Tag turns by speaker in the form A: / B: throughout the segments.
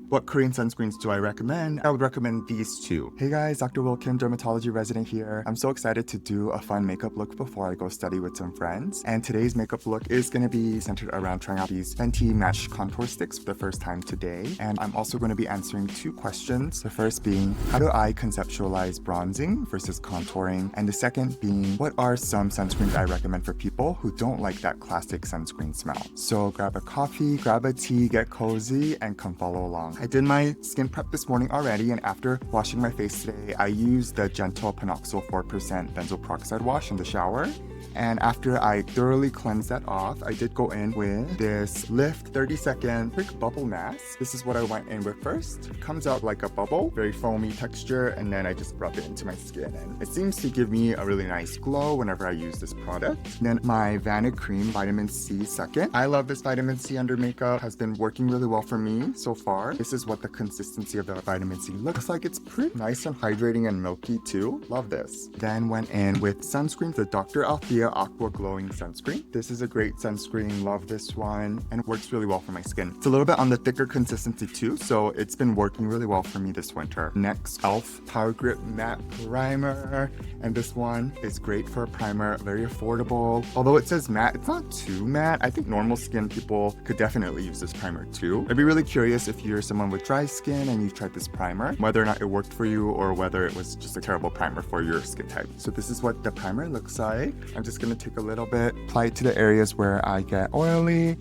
A: What Korean sunscreens do I recommend? I would recommend these two. Hey guys, Dr. Will Kim, dermatology resident here. I'm so excited to do a fun makeup look before I go study with some friends. And today's makeup look is going to be centered around trying out these Fenty Match Contour Sticks for the first time today. And I'm also going to be answering two questions. The first being, how do I conceptualize bronzing versus contouring? And the second being, what are some sunscreens I recommend for people who don't like that classic sunscreen smell? So grab a coffee, grab a tea, get cozy, and come follow along. I did my skin prep this morning already, and after washing my face today, I used the Gentle Panoxyl 4% benzoyl peroxide wash in the shower. And after I thoroughly cleansed that off, I did go in with this Lift 30-second quick bubble mask. This is what I went in with first. It comes out like a bubble, very foamy texture, and then I just rub it into my skin. And it seems to give me a really nice glow whenever I use this product. And then my Vanna Cream Vitamin C second. I love this vitamin C under makeup. Has been working really well for me so far. This is what the consistency of the vitamin C looks like. It's pretty nice and hydrating and milky too. Love this. Then went in with sunscreen, the Dr. Althea Aqua Glowing Sunscreen. This is a great sunscreen. Love this one. And it works really well for my skin. It's a little bit on the thicker consistency too, so it's been working really well for me this winter. Next, e.l.f. Power Grip Matte Primer. And this one is great for a primer. Very affordable. Although it says matte, it's not too matte. I think normal skin people could definitely use this primer too. I'd be really curious if you're someone with dry skin and you've tried this primer, whether or not it worked for you or whether it was just a terrible primer for your skin type. So this is what the primer looks like. I'm just going to take a little bit, apply it to the areas where I get oily.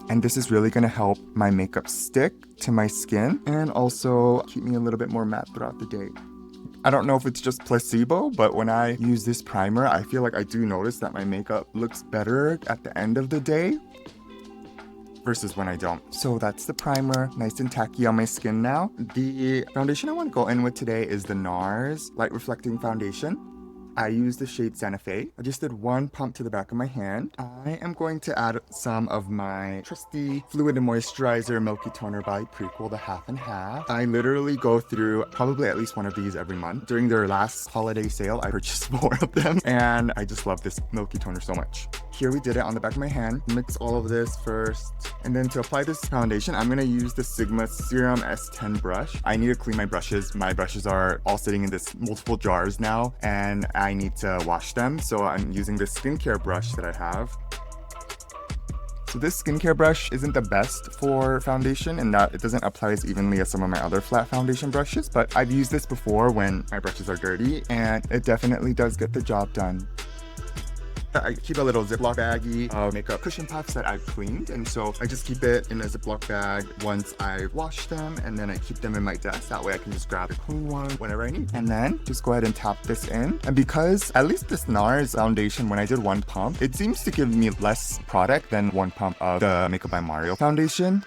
A: And this is really going to help my makeup stick to my skin and also keep me a little bit more matte throughout the day. I don't know if it's just placebo, but when I use this primer, I feel like I do notice that my makeup looks better at the end of the day versus when I don't. So that's the primer, nice and tacky on my skin now. The foundation I want to go in with today is the NARS Light Reflecting Foundation. I use the shade Santa Fe. I just did one pump to the back of my hand. I am going to add some of my trusty Fluid and Moisturizer Milky Toner by Prequel, the half and half. I literally go through probably at least one of these every month. During their last holiday sale, I purchased 4 of them, and I just love this Milky Toner so much. Here we did it on the back of my hand. Mix all of this first. And then to apply this foundation, I'm gonna use the Sigma Serum S10 brush. I need to clean my brushes. My brushes are all sitting in this multiple jars now, and I need to wash them. So I'm using this skincare brush that I have. So this skincare brush isn't the best for foundation in that it doesn't apply as evenly as some of my other flat foundation brushes, but I've used this before when my brushes are dirty, and it definitely does get the job done. I keep a little Ziploc baggie of makeup cushion puffs that I've cleaned, and so I just keep it in a Ziploc bag once I wash them, and then I keep them in my desk. That way I can just grab a clean one whenever I need. And then just go ahead and tap this in. And because at least this NARS foundation, when I did one pump, it seems to give me less product than one pump of the Makeup by Mario foundation.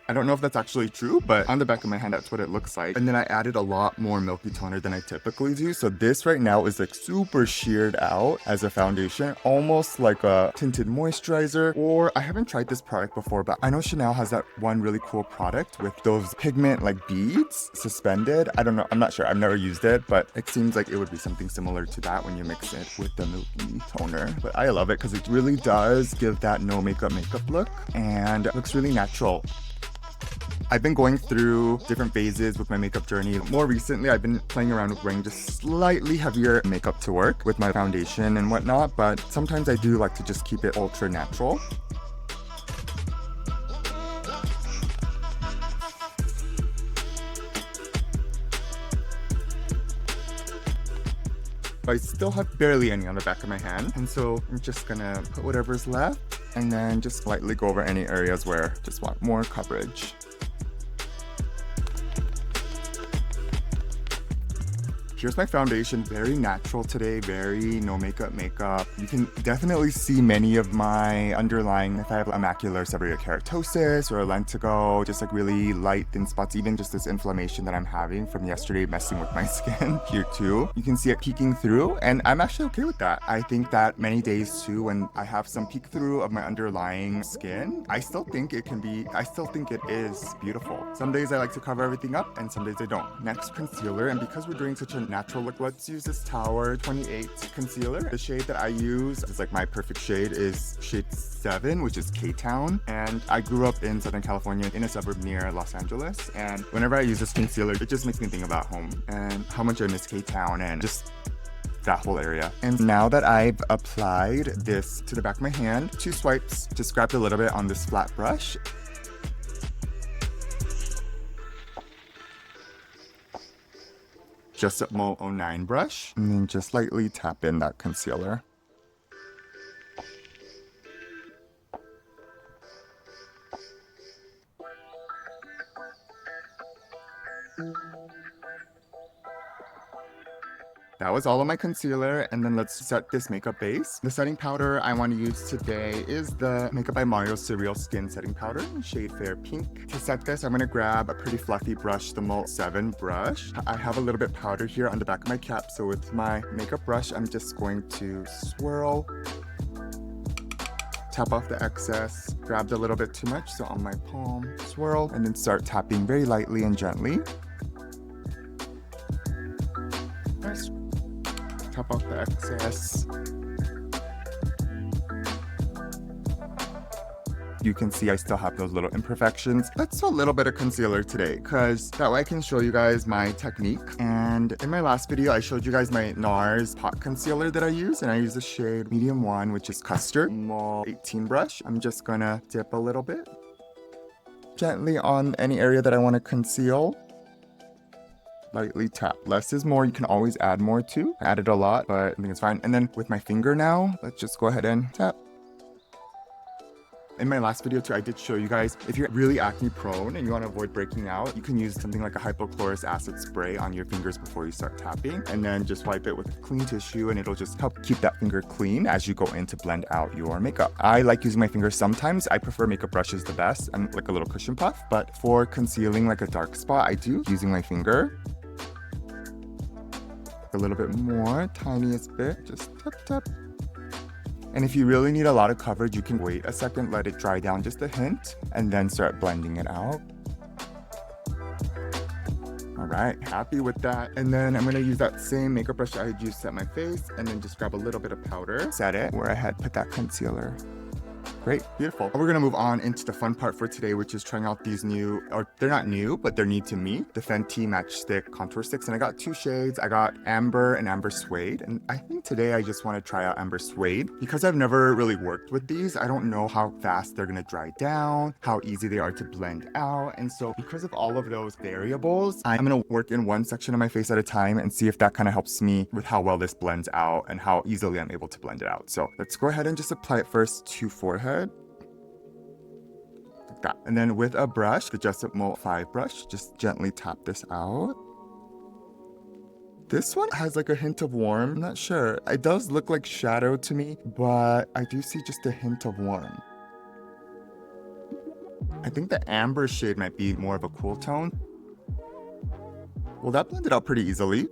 A: I don't know if that's actually true, but on the back of my hand, that's what it looks like. And then I added a lot more milky toner than I typically do. So this right now is like super sheared out as a foundation, almost like a tinted moisturizer. Or I haven't tried this product before, but I know Chanel has that one really cool product with those pigment like beads suspended. I don't know. I'm not sure. I've never used it, but it seems like it would be something similar to that when you mix it with the milky toner. But I love it because it really does give that no makeup look, and it looks really natural. I've been going through different phases with my makeup journey. More recently, I've been playing around with wearing just slightly heavier makeup to work with my foundation and whatnot, but sometimes I do like to just keep it ultra natural. I still have barely any on the back of my hand, and so I'm just gonna put whatever's left and then just lightly go over any areas where I just want more coverage. Here's my foundation, very natural today, very no makeup. You can definitely see many of my underlying, if I have a macular seborrheic keratosis or a lentigo, just like really light thin spots, even just this inflammation that I'm having from yesterday messing with my skin here too. You can see it peeking through, and I'm actually okay with that. I think that many days too, when I have some peek through of my underlying skin, I still think it is beautiful. Some days I like to cover everything up and some days I don't. Next, concealer, and because we're doing such a natural look. Let's use this Tower 28 concealer. The shade that I use is like my perfect shade is shade 7, which is K-Town. And I grew up in Southern California in a suburb near Los Angeles. And whenever I use this concealer, it just makes me think about home and how much I miss K-Town and just that whole area. And now that I've applied this to the back of my hand, 2 swipes, just grabbed a little bit on this flat brush. Just a Mo 09 brush, and then just lightly tap in that concealer. That was all of my concealer, and then let's set this makeup base. The setting powder I want to use today is the Makeup by Mario Surreal Skin Setting Powder in shade Fair Pink. To set this, I'm going to grab a pretty fluffy brush, the Mo 7 brush. I have a little bit powder here on the back of my cap, so with my makeup brush, I'm just going to swirl, tap off the excess, grabbed a little bit too much, so on my palm, swirl, and then start tapping very lightly and gently. Nice. Tap off the excess. You can see I still have those little imperfections. Let's do a little bit of concealer today, because that way I can show you guys my technique. And in my last video, I showed you guys my NARS pot concealer that I use, and I use the shade medium 1, which is Custard, Mo 18 brush. I'm just gonna dip a little bit gently on any area that I want to conceal. Lightly tap. Less is more. You can always add more too. I added a lot, but I think it's fine. And then with my finger now, let's just go ahead and tap. In my last video too, I did show you guys, if you're really acne prone and you want to avoid breaking out, you can use something like a hypochlorous acid spray on your fingers before you start tapping, and then just wipe it with a clean tissue, and it'll just help keep that finger clean as you go in to blend out your makeup. I like using my fingers sometimes. I prefer makeup brushes the best and like a little cushion puff, but for concealing like a dark spot, I do using my finger. A little bit more, tiniest bit, just tap tap. And if you really need a lot of coverage, you can wait a second, let it dry down just a hint, and then start blending it out. All right, happy with that. And then I'm gonna use that same makeup brush I had used to set my face, and then just grab a little bit of powder, set it where I had put that concealer. Great, beautiful. We're gonna move on into the fun part for today, which is trying out these new, or they're not new, but they're new to me, the Fenty Match Stix contour sticks. And I got 2 shades. I got Amber and Amber Suede. And I think today I just wanna try out Amber Suede. Because I've never really worked with these, I don't know how fast they're gonna dry down, how easy they are to blend out. And so because of all of those variables, I'm gonna work in one section of my face at a time and see if that kind of helps me with how well this blends out and how easily I'm able to blend it out. So let's go ahead and just apply it first to forehead. Like that. And then with a brush, the Just Mo 5 brush, just gently tap this out. This one has like a hint of warm. I'm not sure. It does look like shadow to me, but I do see just a hint of warm. I think the amber shade might be more of a cool tone. Well, that blended out pretty easily.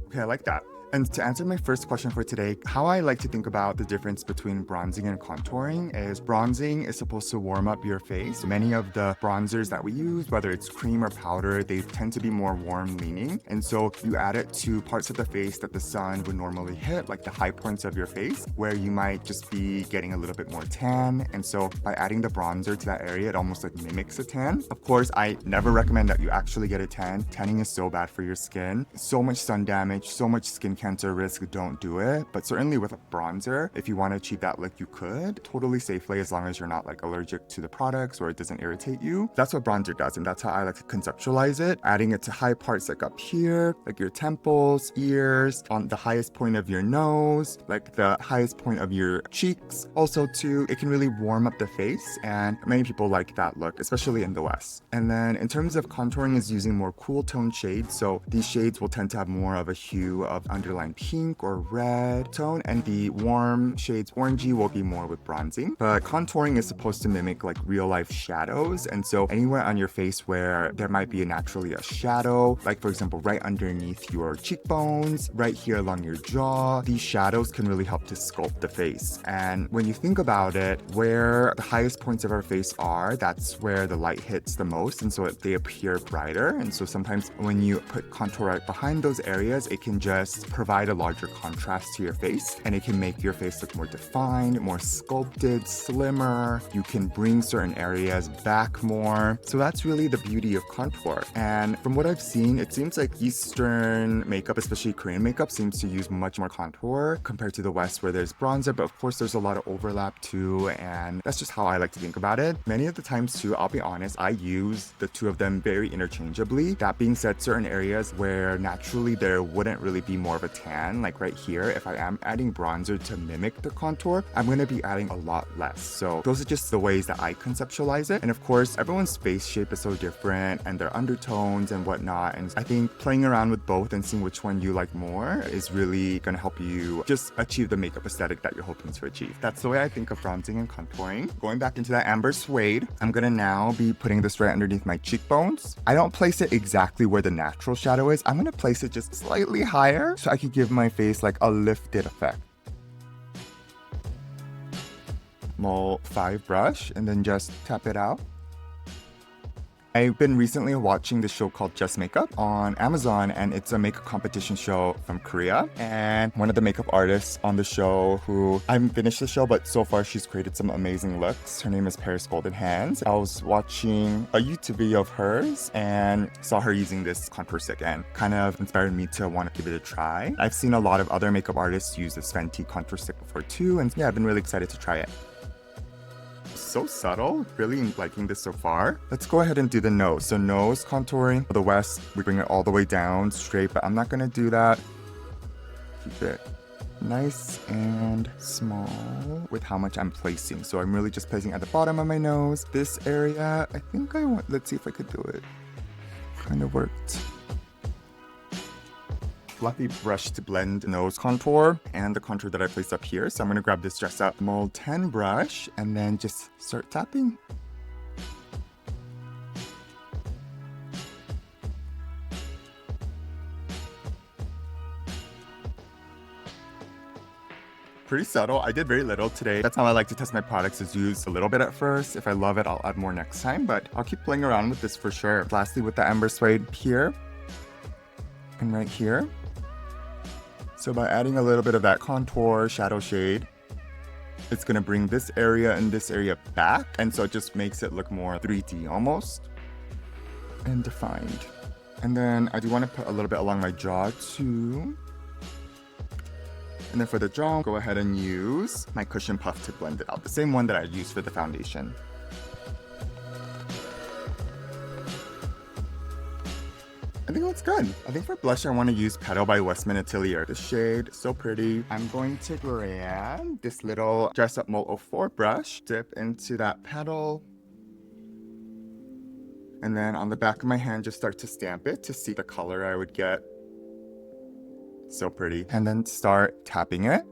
A: Okay, I like that. And to answer my first question for today, how I like to think about the difference between bronzing and contouring is bronzing is supposed to warm up your face. Many of the bronzers that we use, whether it's cream or powder, they tend to be more warm leaning. And so you add it to parts of the face that the sun would normally hit, like the high points of your face, where you might just be getting a little bit more tan. And so by adding the bronzer to that area, it almost like mimics a tan. Of course, I never recommend that you actually get a tan. Tanning is so bad for your skin. So much sun damage, so much skin cancer risk, don't do it. But certainly with a bronzer, if you want to achieve that look, you could totally safely, as long as you're not like allergic to the products or it doesn't irritate you. That's what bronzer does, and that's how I like to conceptualize it. Adding it to high parts like up here, like your temples, ears, on the highest point of your nose, like the highest point of your cheeks. Also too, it can really warm up the face, and many people like that look, especially in the West. And then in terms of contouring, is using more cool tone shades. So these shades will tend to have more of a hue of underline pink or red tone, and the warm shades orangey will be more with bronzing. But contouring is supposed to mimic like real life shadows, and so anywhere on your face where there might be naturally a shadow, like for example right underneath your cheekbones, right here along your jaw, these shadows can really help to sculpt the face. And when you think about it, where the highest points of our face are, that's where the light hits the most, and so they appear brighter. And so sometimes when you put contour right behind those areas, it can just provide a larger contrast to your face, and it can make your face look more defined, more sculpted, slimmer. You can bring certain areas back more. So that's really the beauty of contour. And from what I've seen, it seems like Eastern makeup, especially Korean makeup, seems to use much more contour compared to the West where there's bronzer, but of course there's a lot of overlap too, and that's just how I like to think about it. Many of the times too, I'll be honest, I use the two of them very interchangeably. That being said, certain areas where naturally there wouldn't really be more of a tan, like right here, if I am adding bronzer to mimic the contour, I'm going to be adding a lot less. So those are just the ways that I conceptualize it. And of course, everyone's face shape is so different, and their undertones and whatnot. And I think playing around with both and seeing which one you like more is really going to help you just achieve the makeup aesthetic that you're hoping to achieve. That's the way I think of bronzing and contouring. Going back into that amber suede, I'm going to now be putting this right underneath my cheekbones. I don't place it exactly where the natural shadow is. I'm going to place it just slightly higher so I can give my face like a lifted effect. Mole 5 brush and then just tap it out. I've been recently watching this show called Just Makeup on Amazon, and it's a makeup competition show from Korea. And one of the makeup artists on the show, who I haven't finished the show, but so far she's created some amazing looks. Her name is Paris Golden Hands. I was watching a YouTube video of hers and saw her using this contour stick, and kind of inspired me to want to give it a try. I've seen a lot of other makeup artists use this Fenty contour stick before too, and yeah, I've been really excited to try it. So subtle, really liking this so far. Let's go ahead and do the nose. So nose contouring. For the West, we bring it all the way down straight, but I'm not gonna do that. Keep it nice and small with how much I'm placing. So I'm really just placing at the bottom of my nose. This area, I think I want, let's see if I could do it. Kind of worked. Fluffy brush to blend nose contour and the contour that I placed up here. So I'm going to grab this Dress Up Mold 10 brush and then just start tapping. Pretty subtle. I did very little today. That's how I like to test my products, is use a little bit at first. If I love it, I'll add more next time, but I'll keep playing around with this for sure. Lastly, with the amber suede here and right here. So by adding a little bit of that contour shadow shade, it's going to bring this area and this area back, and so it just makes it look more 3D almost and defined. And then I do want to put a little bit along my jaw too. And then for the jaw, go ahead and use my cushion puff to blend it out, the same one that I used for the foundation. I think that's good. I think for blush, I want to use Petal by Westman Atelier. The shade, so pretty. I'm going to grab this little Dress Up Mold 04 brush, dip into that petal, and then on the back of my hand, just start to stamp it to see the color I would get. So pretty. And then start tapping it.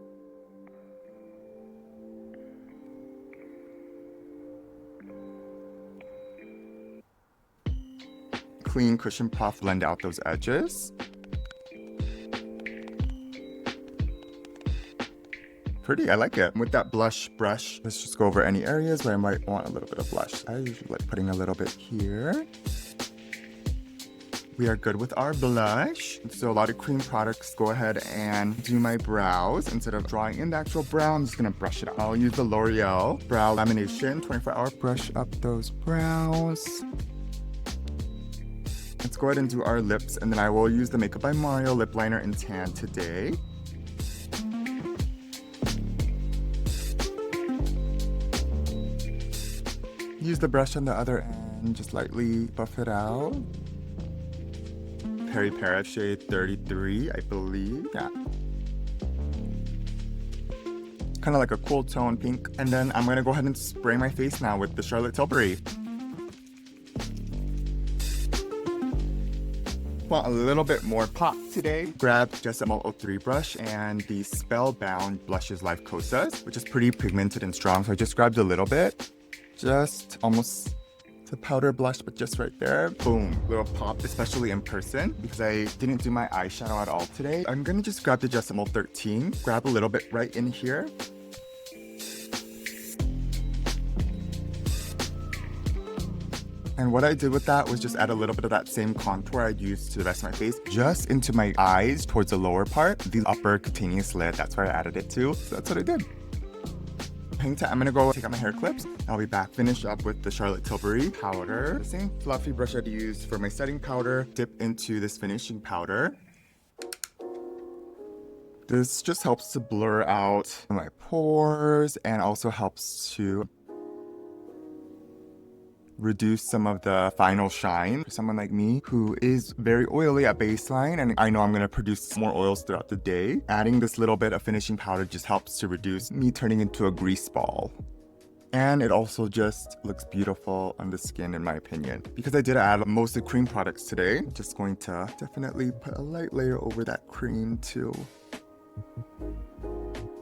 A: Clean cushion puff, blend out those edges. Pretty, I like it. With that blush brush, let's just go over any areas where I might want a little bit of blush. I usually like putting a little bit here. We are good with our blush. So a lot of cream products go ahead and do my brows. Instead of drawing in the actual brow, I'm just gonna brush it out. I'll use the L'Oreal Brow Lamination 24-hour brush up those brows. Let's go ahead and do our lips, and then I will use the Makeup by Mario lip liner in tan today. Use the brush on the other end, just lightly buff it out. Peri Peri shade 33, I believe. Yeah. Kind of like a cool tone pink. And then I'm gonna go ahead and spray my face now with the Charlotte Tilbury. want a little bit more pop today, grab just a 03 brush and the Spellbound Blushes Life Kosas, which is pretty pigmented and strong. So I just grabbed a little bit, just almost a powder blush, but just right there. Boom, little pop, especially in person because I didn't do my eyeshadow at all today. I'm gonna just grab the Decibel 13, grab a little bit right in here. And what I did with that was just add a little bit of that same contour I used to the rest of my face, just into my eyes towards the lower part, the upper cutaneous lid. That's where I added it to. So that's what I did. Hang tight, I'm gonna go take out my hair clips. I'll be back, finish up with the Charlotte Tilbury powder. The same fluffy brush I'd used for my setting powder, dip into this finishing powder. This just helps to blur out my pores and also helps to reduce some of the final shine for someone like me who is very oily at baseline, and I know I'm going to produce more oils throughout the day. Adding this little bit of finishing powder just helps to reduce me turning into a grease ball. And it also just looks beautiful on the skin in my opinion. Because I did add mostly cream products today, just going to definitely put a light layer over that cream too.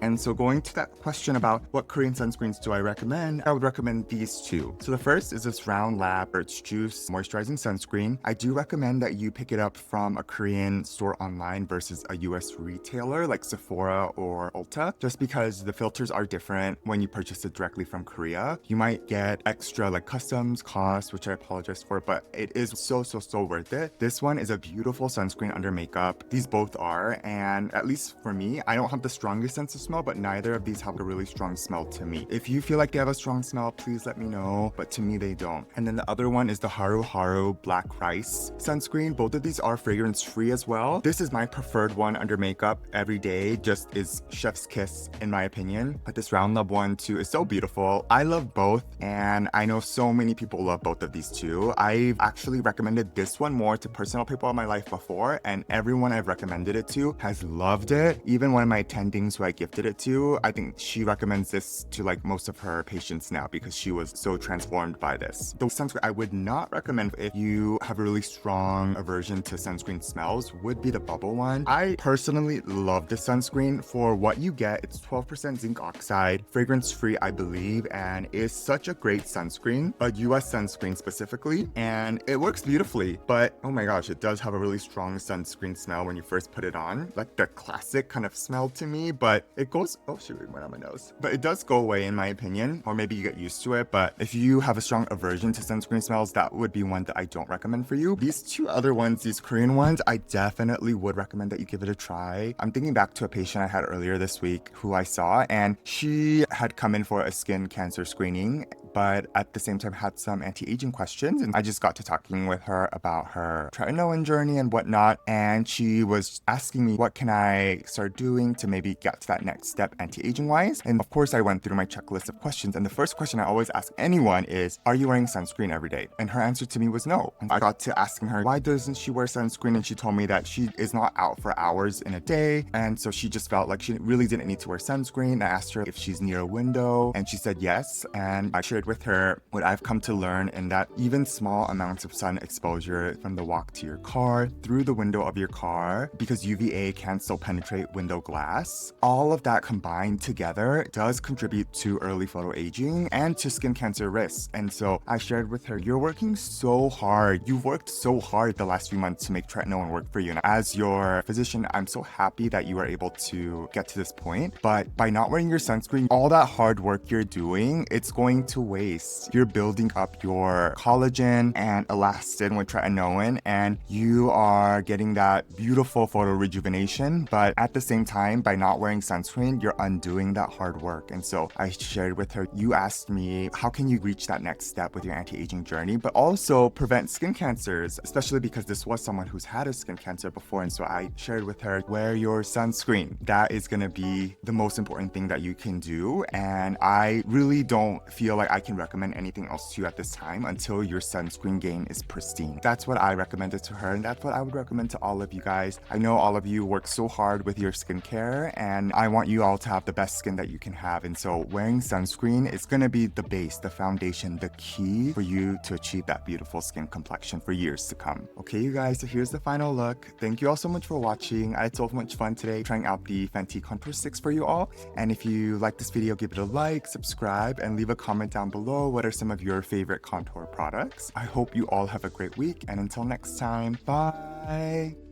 A: And so going to that question about what Korean sunscreens do I recommend, I would recommend these two. So the first is this Round Lab Birch Juice Moisturizing Sunscreen. I do recommend that you pick it up from a Korean store online versus a US retailer like Sephora or Ulta, just because the filters are different when you purchase it directly from Korea. You might get extra like customs costs, which I apologize for, but it is so worth it. This one is a beautiful sunscreen under makeup. These both are, and at least for me, I don't have the strongest sense of smell, but neither of these have a really strong smell to me. If you feel like they have a strong smell, please let me know, but to me they don't. And then the other one is the Haru Haru Black Rice sunscreen. Both of these are fragrance free as well. This is my preferred one under makeup every day, just is chef's kiss in my opinion. But this Round Lab one too is so beautiful. I love both, and I know so many people love both of these too. I've actually recommended this one more to personal people in my life before, and everyone I've recommended it to has loved it. Even one of my attendings who I gifted it to, I think she recommends this to like most of her patients now because she was so transformed by this. The sunscreen I would not recommend if you have a really strong aversion to sunscreen smells would be the bubble one. I personally love this sunscreen for what you get. It's 12% zinc oxide, fragrance free I believe, and is such a great sunscreen, a US sunscreen specifically, and it works beautifully. But oh my gosh, it does have a really strong sunscreen smell when you first put it on, like the classic kind of smell to me, but it goes, oh shoot, it went on my nose. But it does go away in my opinion, or maybe you get used to it. But if you have a strong aversion to sunscreen smells, that would be one that I don't recommend for you. These two other ones, these Korean ones, I definitely would recommend that you give it a try. I'm thinking back to a patient I had earlier this week who I saw, and she had come in for a skin cancer screening, but at the same time had some anti-aging questions, and I just got to talking with her about her tretinoin journey and whatnot, and she was asking me what can I start doing to maybe get to that next step anti-aging wise. And of course I went through my checklist of questions, and the first question I always ask anyone is, are you wearing sunscreen every day? And her answer to me was no. And I got to asking her, why doesn't she wear sunscreen? And she told me that she is not out for hours in a day, and so she just felt like she really didn't need to wear sunscreen. I asked her if she's near a window, and she said yes, and I shared with her what I've come to learn, and that even small amounts of sun exposure from the walk to your car, through the window of your car, because UVA can still penetrate window glass, all of that combined together does contribute to early photoaging and to skin cancer risks. And so I shared with her, you're working so hard. You've worked so hard the last few months to make tretinoin work for you. And as your physician, I'm so happy that you were able to get to this point. But by not wearing your sunscreen, all that hard work you're doing, it's going to waste. You're building up your collagen and elastin with tretinoin, and you are getting that beautiful photo rejuvenation. But at the same time, by not wearing sunscreen, you're undoing that hard work. And so I shared with her, you asked me, how can you reach that next step with your anti-aging journey, but also prevent skin cancers, especially because this was someone who's had a skin cancer before. And so I shared with her, wear your sunscreen. That is going to be the most important thing that you can do. And I really don't feel like I can recommend anything else to you at this time until your sunscreen game is pristine. That's what I recommended to her, and that's what I would recommend to all of you guys. I know all of you work so hard with your skincare, and I want you all to have the best skin that you can have. And so wearing sunscreen is going to be the base, the foundation, the key for you to achieve that beautiful skin complexion for years to come. Okay, you guys, so here's the final look. Thank you all so much for watching. I had so much fun today trying out the Fenty Contour Sticks for you all. And if you like this video, give it a like, subscribe, and leave a comment down below. What are some of your favorite contour products? I hope you all have a great week, and until next time, bye!